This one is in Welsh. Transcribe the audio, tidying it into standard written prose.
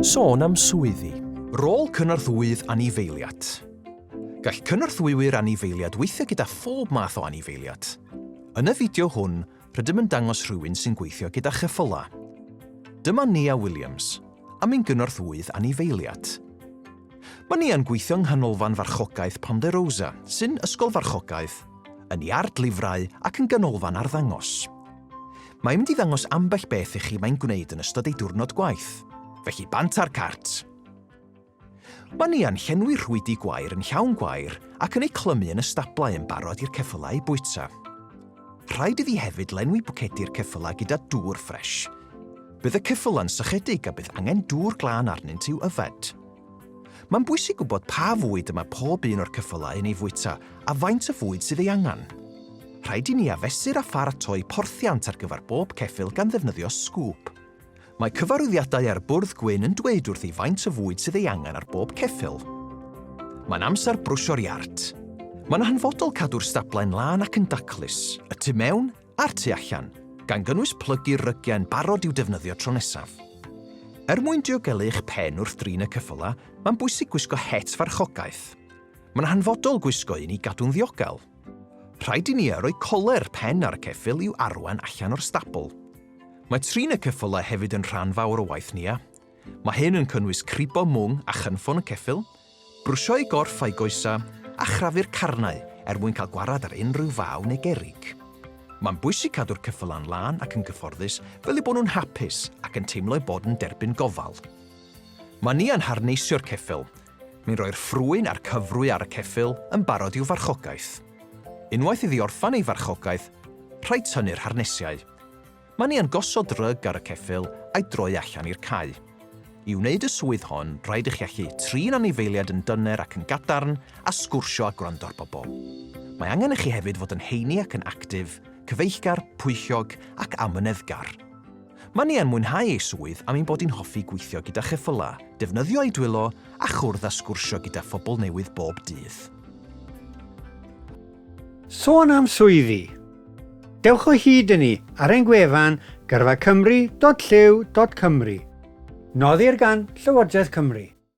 Sôn am swyddi. Rôl gynorthwyydd anifeiliaid. Gall gynorthwyyr anifeiliaid weithio gyda phob math o anifeiliaid. Yn y fideo hwn, rydym yn dangos rhywun sy'n gweithio gyda cheffylau. Dyma Nia Williams, am ein gynorthwyydd anifeiliaid. Mae Nia'n gweithio yng nghanolfan farchogaeth Ponderosa, sy'n ysgol farchogaeth, yn iard lifrau ac yn ganolfan arddangos. Mae'n mynd i ddangos ambell beth i chi mae'n gwneud yn ystod ei diwrnod gwaith, felly bant ar cart. Mae Nia'n llenwi rhwydi gwair yn llawn gwair ac yn ei clymu yn y stablau yn barod i'r ceffylau i bwyta. Rhaid iddi hefyd lenwi bwcedi'r ceffylau gyda dŵr ffres. Bydd y ceffyla'n sychedig a bydd angen dŵr glân arnynt i'w yfed. Mae'n bwysig gwybod pa fwyd yma pob un o'r ceffylau yn ei fwyta a faint y fwyd sydd ei angen. Rhaid i ni afesur a pharatoi porthiant ar gyfer bob ceffyl gan ddefnyddio sgwp. Mae cyfarwyddiadau ar bwrdd gwyn yn dweud wrthi faint y fwyd sydd ei angen ar bob ceffyl. Mae'n amser brwsio'r iard. Mae'n hanfodol cadw'r stablau'n lan ac yn daclus, y tu mewn a'r tu allan, gan gynnwys plygu'r rygiau'n barod i'w defnyddio tro nesaf. Mwyn diogelu'ch pen wrth drin y ceffylau, mae'n bwysig gwisgo het farchogaeth. Mae'n hanfodol gwisgo un i gadw'n ddiogel. Rhaid i ni roi coler pen ar y ceffyl i'w arwain allan o'r stabl. Mae trin y ceffylau hefyd yn rhan fawr o waith Nia. Mae hyn yn cynnwys cribo mwng a chynffon y ceffyl, brwsio ei gorff a'i goesa a chrafu'r carnau mwyn cael gwarad ar unrhyw faw neu gerrig. Mae'n bwysig cadw'r ceffylau yn lan ac yn gyfforddus fel eu bod nhw'n hapus ac yn teimlo eu bod yn derbyn gofal. Mae Nia'n harneisio'r ceffyl. Mae'n rhoi'r ffrwyn a'r cyfrwy ar y ceffyl yn barod i'w farchogaeth. Unwaith iddi orffan ei farchogaeth, rhaid tynnu'r harnesiau. Mae Nia'n gosod ryg ar y ceffyl a'i droi allan i'r cae. I wneud y swydd hon, rhaid i chi allu trin anifeiliaid yn dyner ac yn gadarn a sgwrsio a gwrando'r bobl. Mae angen i chi hefyd fod yn heini ac yn actif, cyfeillgar, pwyllog ac amyneddgar. Mae Nia'n mwynhau ei swydd am ein bod hi'n hoffi gweithio gyda cheffylau, defnyddio ei dwylo a chwrdd a sgwrsio gyda phobl newydd bob dydd. Sôn am swyddi. Dewch o hyd i ni ar ein gwefan gyrfa cymru.lliw.cymru. Noddir gan Llywodraeth Cymru.